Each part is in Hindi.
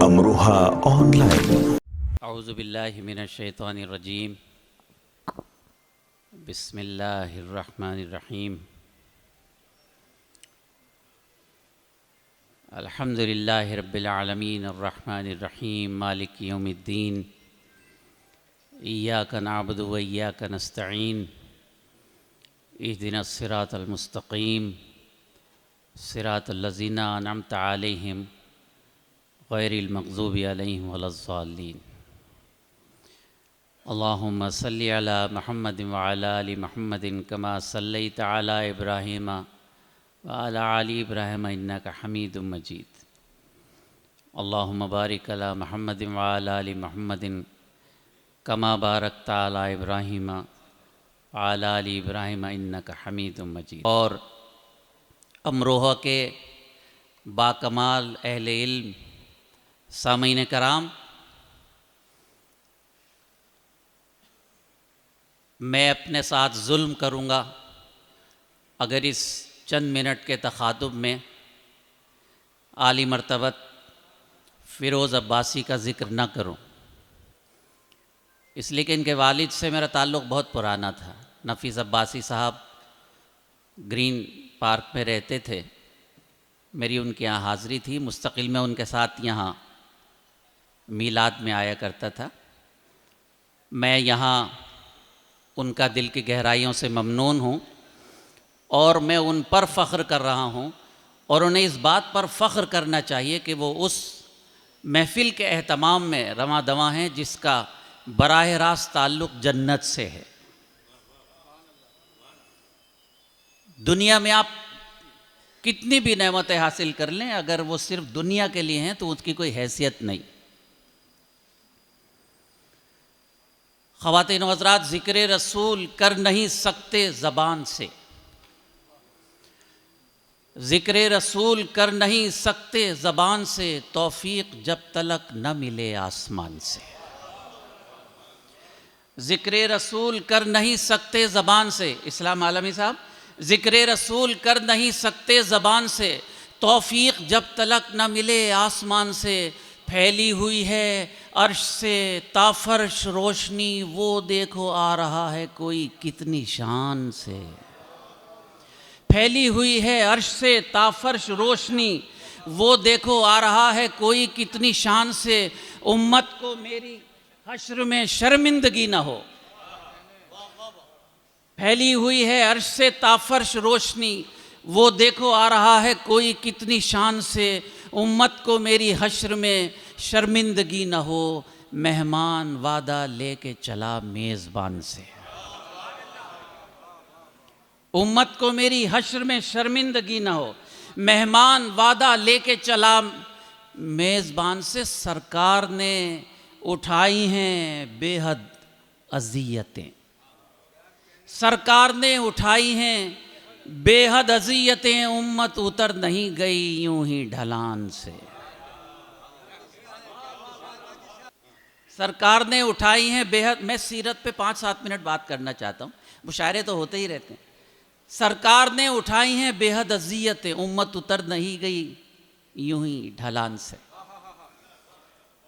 अमरोहा ऑनलाइन। औज़ुबिल्लाहि मिनश्शैतानिर्रजीम। बिस्मिल्लाहिर्रहमानिर्रहीम। अल्हम्दुलिल्लाहि रब्बिल आलमीन अर्रहमानिर्रहीम मालिकि यौमिद्दीन। इय्याका नअबुदु व इय्याका नस्तईन। इहदिनस सिरातल मुस्तक़ीम सिरातल लज़ीना अनअमता अलैहिम गैरिल मग़ज़ूबि अलैहिम वलज़्ज़ालीन। अल्लाहुम्मा सल्लि अला मुहम्मदिन व अला आलि मुहम्मदिन कमा सल्लैता अला इब्राहीम व अला आलि इब्राहीम इन्नका हमीदुम मजीद। अल्लाहुम्मा बारिक अला मुहम्मदिन व अला आलि मुहम्मदिन कमा बारकता अला इब्राहीम व अला आलि इब्राहीम इन्नका हमीदुम मजीद। और अमरोहा के बाकमाल अहले इल्म सामीन कराम, मैं अपने साथ जुल्म करूँगा अगर इस चंद मिनट के तखातुब में आली मर्तबत फ़िरोज़ अब्बासी का ज़िक्र न करूँ, इसलिए कि इनके वालिद से मेरा ताल्लुक़ बहुत पुराना था। नफ़ीस अब्बासी साहब ग्रीन पार्क में रहते थे, मेरी उनके यहाँ हाज़िरी थी, मुस्तकिल में उनके साथ यहाँ मीलाद में आया करता था। मैं यहाँ उनका दिल की गहराइयों से ममनून हूँ और मैं उन पर फ़ख्र कर रहा हूँ, और उन्हें इस बात पर फ़ख्र करना चाहिए कि वो उस महफ़िल के एहतमाम में रवां दवां हैं जिसका बराह रास्त ताल्लुक़ जन्नत से है। दुनिया में आप कितनी भी नेमतें हासिल कर लें, अगर वो सिर्फ़ दुनिया के लिए हैं तो उसकी कोई हैसियत नहीं। ख़वातीन व हज़रात, ज़िक्र रसूल कर नहीं सकते ज़बान से, ज़िक्र रसूल कर नहीं सकते ज़बान से, तौफ़ीक़ जब तलक न मिले आसमान से। ज़िक्र रसूल कर नहीं सकते ज़बान से, इस्लाम आलमी साहब, ज़िक्र रसूल कर नहीं सकते ज़बान से, तौफ़ीक़ जब तलक न मिले आसमान से। फैली हुई है अर्श से ताफ़र्श रोशनी, वो देखो आ रहा है कोई कितनी शान से। फैली हुई है अर्श से ताफ़र्श रोशनी, वो देखो आ रहा है कोई कितनी शान से। उम्मत को मेरी हश्र में शर्मिंदगी न हो। फैली हुई है अर्श से ताफ़र्श रोशनी, वो देखो आ रहा है कोई कितनी शान से। उम्मत को मेरी हश्र में शर्मिंदगी न हो, मेहमान वादा लेके चला मेज़बान से। उम्मत को मेरी हश्र में शर्मिंदगी न हो, मेहमान वादा लेके चला मेज़बान से। सरकार ने उठाई हैं बेहद अज़ियतें, सरकार ने उठाई हैं बेहद अज़ियतें, उम्मत उतर नहीं गई यूं ही ढलान से। सरकार ने उठाई हैं बेहद, मैं सीरत पे 5-7 मिनट बात करना चाहता हूँ, मुशायरे तो होते ही रहते हैं। सरकार ने उठाई हैं बेहद अज़ियतें, उम्मत उतर नहीं गई यूं ही ढलान से।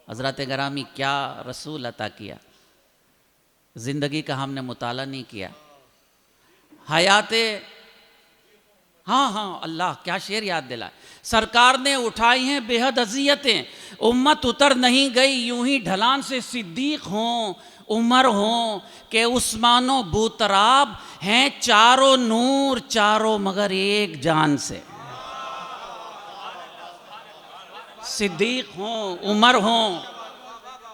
हज़रत गिरामी, क्या रसूल अता किया, ज़िंदगी का हमने मुताला नहीं किया। हयाते, हाँ अल्लाह, क्या शेर याद दिला। सरकार ने उठाई हैं बेहद अज़ियतें, उम्मत उतर नहीं गई यूं ही ढलान से। सिद्दीक़ हों उमर हों के उस्मानो बूतराब, हैं चारों नूर चारों मगर एक जान से। सिद्दीक़ हों उमर हों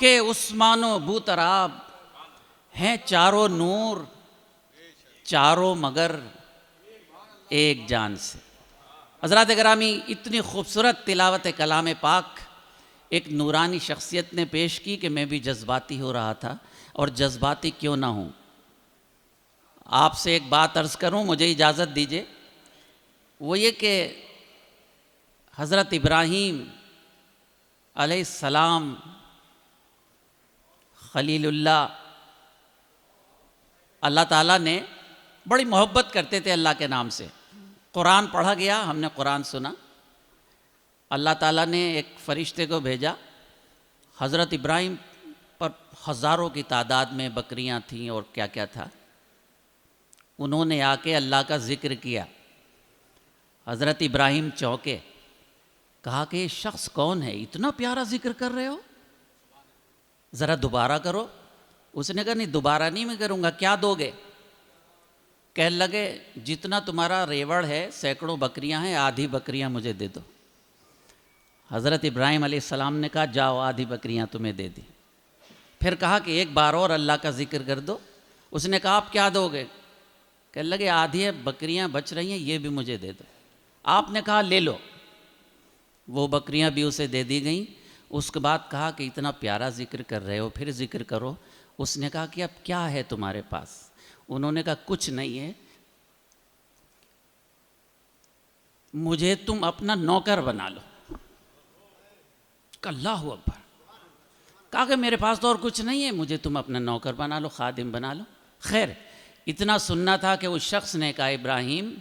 के उस्मानो बूतराब, हैं चारों नूर चारों मगर एक जान से। हज़रात गिरामी, इतनी खूबसूरत तिलावत कलाम पाक एक नूरानी शख्सियत ने पेश की कि मैं भी जज्बाती हो रहा था, और जज्बाती क्यों ना हूँ। आपसे एक बात अर्ज़ करूँ, मुझे इजाज़त दीजिए। वो ये कि हज़रत इब्राहीम अलैहिस्सलाम खलीलुल्लाह, अल्लाह ताला ने बड़ी मोहब्बत करते थे अल्लाह के नाम से। कुरान पढ़ा गया, हमने कुरान सुना। अल्लाह ताला ने एक फ़रिश्ते को भेजा हज़रत इब्राहिम पर हज़ारों की तादाद में बकरियां थीं और क्या क्या था। उन्होंने आके अल्लाह का ज़िक्र किया। हज़रत इब्राहिम चौंके, कहा कि ये शख्स कौन है, इतना प्यारा ज़िक्र कर रहे हो, ज़रा दोबारा करो। उसने कहा नहीं, दोबारा नहीं मैं करूँगा, क्या दोगे? कहने लगे जितना तुम्हारा रेवड़ है, सैकड़ों बकरियां हैं, आधी बकरियां मुझे दे दो। हज़रत इब्राहिम अलैहिस्सलाम ने कहा जाओ, आधी बकरियां तुम्हें दे दी। फिर कहा कि एक बार और अल्लाह का ज़िक्र कर दो। उसने कहा आप क्या दोगे? कहने लगे आधी बकरियां बच रही हैं, ये भी मुझे दे दो। आपने कहा ले लो। वो बकरियां भी उसे दे दी गईं। उसके बाद कहा कि इतना प्यारा ज़िक्र कर रहे हो, फिर ज़िक्र करो। उसने कहा कि अब क्या है तुम्हारे पास? उन्होंने कहा कुछ नहीं है, मुझे तुम अपना नौकर बना लो। अल्लाहु अकबर। कहा कि मेरे पास तो और कुछ नहीं है, मुझे तुम अपना नौकर बना लो, खादिम बना लो। खैर इतना सुनना था कि उस शख्स ने कहा इब्राहिम,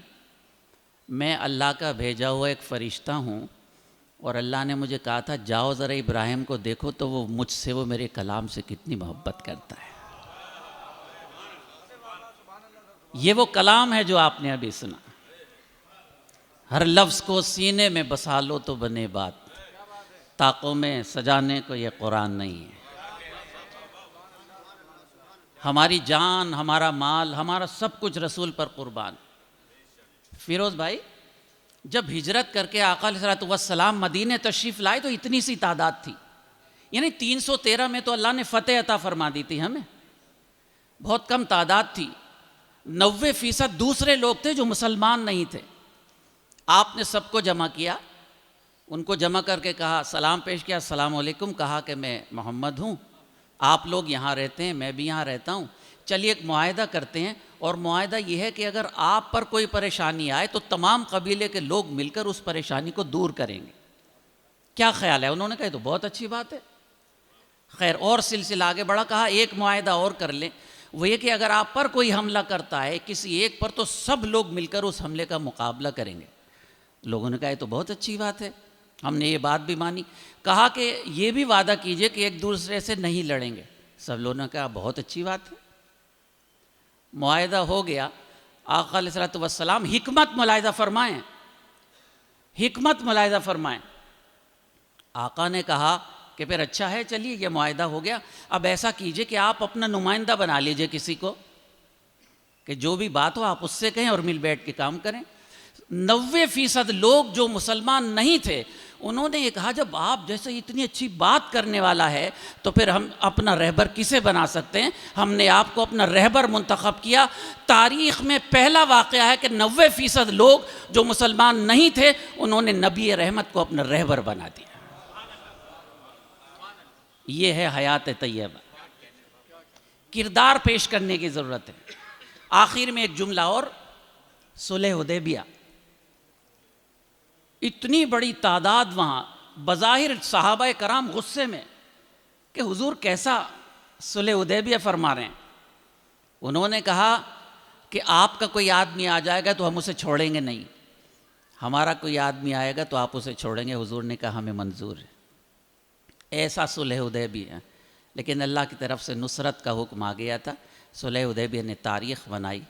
मैं अल्लाह का भेजा हुआ एक फ़रिश्ता हूँ और अल्लाह ने मुझे कहा था जाओ ज़रा इब्राहिम को देखो तो वो मुझसे, वो मेरे कलाम से कितनी मोहब्बत करता है। ये वो कलाम है जो आपने अभी सुना। हर लफ्ज़ को सीने में बसा लो तो बने बात, ताकों में सजाने को ये कुरान नहीं है। हमारी जान, हमारा माल, हमारा सब कुछ रसूल पर कुर्बान। फिरोज़ भाई, जब हिजरत करके आका अलैहिस्सलाम मदीने तशरीफ़ लाए तो इतनी सी तादाद थी, यानी 313 में तो अल्लाह ने फ़तेह अता फरमा दी थी हमें। बहुत कम तादाद थी। 90% दूसरे लोग थे जो मुसलमान नहीं थे। आपने सबको जमा किया, उनको जमा करके कहा, सलाम पेश किया, अस्सलाम वालेकुम। कहा कि मैं मोहम्मद हूँ, आप लोग यहाँ रहते हैं, मैं भी यहाँ रहता हूँ, चलिए एक मुआहदा करते हैं। और मुआहदा ये है कि अगर आप पर कोई परेशानी आए तो तमाम कबीले के लोग मिलकर उस परेशानी को दूर करेंगे। क्या ख्याल है? उन्होंने कहा तो बहुत अच्छी बात है। खैर और सिलसिला आगे बढ़ा। कहा एक मुआहदा और कर लें, वो ये कि अगर आप पर कोई हमला करता है किसी एक पर, तो सब लोग मिलकर उस हमले का मुकाबला करेंगे। लोगों ने कहा तो बहुत अच्छी बात है, हमने ये बात भी मानी। कहा कि ये भी वादा कीजिए कि एक दूसरे से नहीं लड़ेंगे। सब लोगों ने कहा बहुत अच्छी बात है। मुआहदा हो गया। आका अलैहिस्सलाम हिकमत मुलाहिज़ा फरमाएं, हिकमत मुलाहिज़ा फरमाएं। आका ने कहा कि फिर अच्छा है, चलिए ये मुआहदा हो गया, अब ऐसा कीजिए कि आप अपना नुमाइंदा बना लीजिए किसी को, कि जो भी बात हो आप उससे कहें और मिल बैठ के काम करें। 90% लोग जो मुसलमान नहीं थे, उन्होंने ये कहा जब आप जैसे इतनी अच्छी बात करने वाला है तो फिर हम अपना रहबर किसे बना सकते हैं, हमने आपको अपना रहबर मुंतखब किया। तारीख़ में पहला वाक़या है कि 90% लोग जो मुसलमान नहीं थे, उन्होंने नबी रहमत को अपना रहबर बना दिया। ये है हयात तैयबा। किरदार पेश करने की ज़रूरत है। आखिर में एक जुमला और, सुलह हुदैबिया, इतनी बड़ी तादाद वहाँ, बज़ाहिर सहाबा कराम गुस्से में कि हुजूर कैसा सुलह हुदैबिया फरमा रहे हैं। उन्होंने कहा कि आपका कोई आदमी आ जाएगा तो हम उसे छोड़ेंगे नहीं, हमारा कोई आदमी आएगा तो आप उसे छोड़ेंगे। हुजूर ने कहा हमें मंजूर है। ऐसा सुलह हुदैबिया। लेकिन अल्लाह की तरफ से नुसरत का हुक्म आ गया था। सुलह हुदैबिया ने तारीख़ बनाई।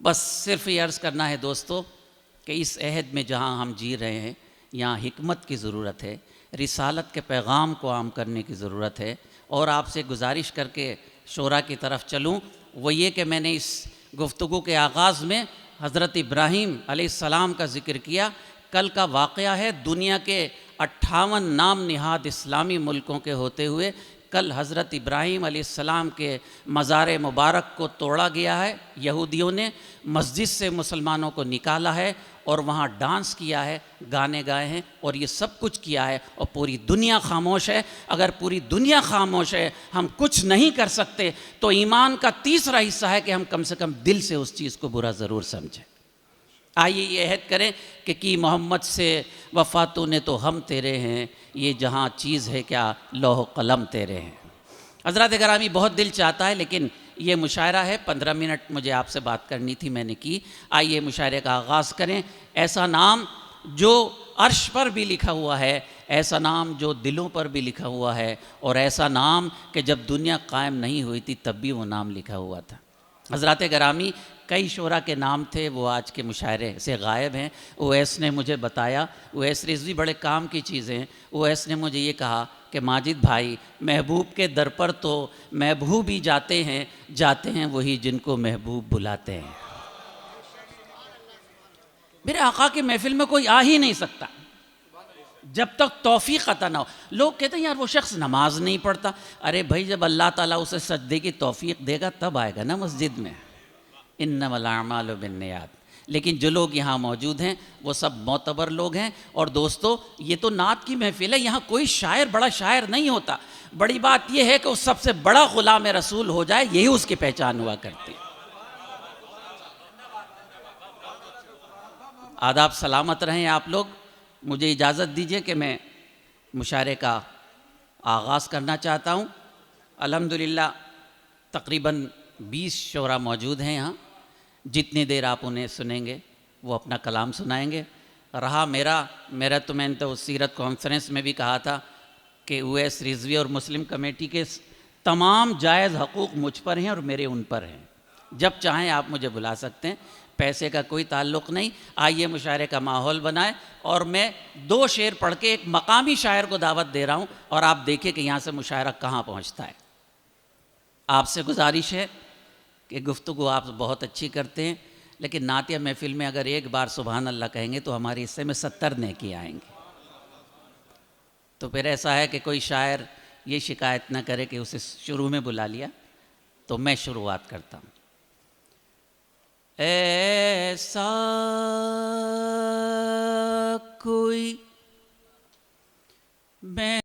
बस सिर्फ ये अर्ज़ करना है दोस्तों कि इस अहद में जहाँ हम जी रहे हैं, यहाँ हिकमत की ज़रूरत है, रिसालत के पैगाम को आम करने की ज़रूरत है। और आपसे गुजारिश करके शोरा की तरफ चलूँ, वो ये कि मैंने इस गुफ्तगू के आगाज़ में हज़रत इब्राहीम अलैहिस्सलाम का ज़िक्र किया। कल का वाक़या है, दुनिया के 58 नाम निहाद इस्लामी मुल्कों के होते हुए कल हज़रत इब्राहीम अलैहिस्सलाम के मज़ार मुबारक को तोड़ा गया है। यहूदियों ने मस्जिद से मुसलमानों को निकाला है और वहाँ डांस किया है, गाने गाए हैं और ये सब कुछ किया है, और पूरी दुनिया खामोश है। अगर पूरी दुनिया खामोश है, हम कुछ नहीं कर सकते, तो ईमान का तीसरा हिस्सा है कि हम कम से कम दिल से उस चीज़ को बुरा ज़रूर समझें। आइए ये अहद करें कि मोहम्मद से वफ़ा तूने तो हम तेरे हैं, ये जहाँ चीज़ है क्या लौह कलम तेरे हैं। हज़रात गिरामी, बहुत दिल चाहता है लेकिन ये मुशायरा है, 15 मिनट मुझे आपसे बात करनी थी, मैंने की। आइए मुशायरे का आगाज़ करें। ऐसा नाम जो अर्श पर भी लिखा हुआ है, ऐसा नाम जो दिलों पर भी लिखा हुआ है, और ऐसा नाम कि जब दुनिया कायम नहीं हुई थी तब भी वो नाम लिखा हुआ था। हज़रात गिरामी, कई शोरा के नाम थे, वो आज के मुशायरे से गायब हैं। ओवैस ने मुझे बताया, ओवैस रिजवी बड़े काम की चीज़ें हैं। ओवैस ने मुझे ये कहा कि माजिद भाई, महबूब के दर पर तो महबूब ही जाते हैं वही जिनको महबूब बुलाते हैं। मेरे आका की महफिल में कोई आ ही नहीं सकता जब तक तौफीक अता ना हो। लोग कहते हैं यार वो शख्स नमाज नहीं पढ़ता। अरे भाई, जब अल्लाह ताला उसे सजदे की तौफीक देगा तब आएगा ना मस्जिद में। इन्नमल अमालु बिन्नियात। लेकिन जो लोग यहाँ मौजूद हैं वो सब मोतबर लोग हैं। और दोस्तों, ये तो नात की महफिल है, यहाँ कोई शायर बड़ा शायर नहीं होता। बड़ी बात यह है कि उस सबसे बड़ा गुलाम रसूल हो जाए, यही उसकी पहचान हुआ करती है। आदाब सलामत रहें आप लोग। मुझे इजाज़त दीजिए कि मैं मुशायरे का आगाज़ करना चाहता हूँ। अल्हम्दुलिल्लाह तकरीबन 20 शोरा मौजूद हैं यहाँ। जितनी देर आप उन्हें सुनेंगे वो अपना कलाम सुनाएंगे। रहा मेरा तो मैंने तो सीरत कॉन्फ्रेंस में भी कहा था कि ओवैस रिजवी और मुस्लिम कमेटी के तमाम जायज़ हकूक़ मुझ पर हैं और मेरे उन पर हैं। जब चाहें आप मुझे बुला सकते हैं, पैसे का कोई ताल्लुक़ नहीं। आइए मुशायरे का माहौल बनाए। और मैं 2 शेर पढ़ के एक मकामी शायर को दावत दे रहा हूँ, और आप देखिए कि यहाँ से मुशायरा कहाँ पहुँचता है। आपसे गुजारिश है कि गुफ्तगू आप बहुत अच्छी करते हैं, लेकिन नातिया महफिल में अगर एक बार सुभान अल्लाह कहेंगे तो हमारे हिस्से में 70 नेकी आएंगे। तो फिर ऐसा है कि कोई शायर ये शिकायत ना करे कि उसे शुरू में बुला लिया। तो मैं शुरुआत करता हूँ। ऐसा कोई मैं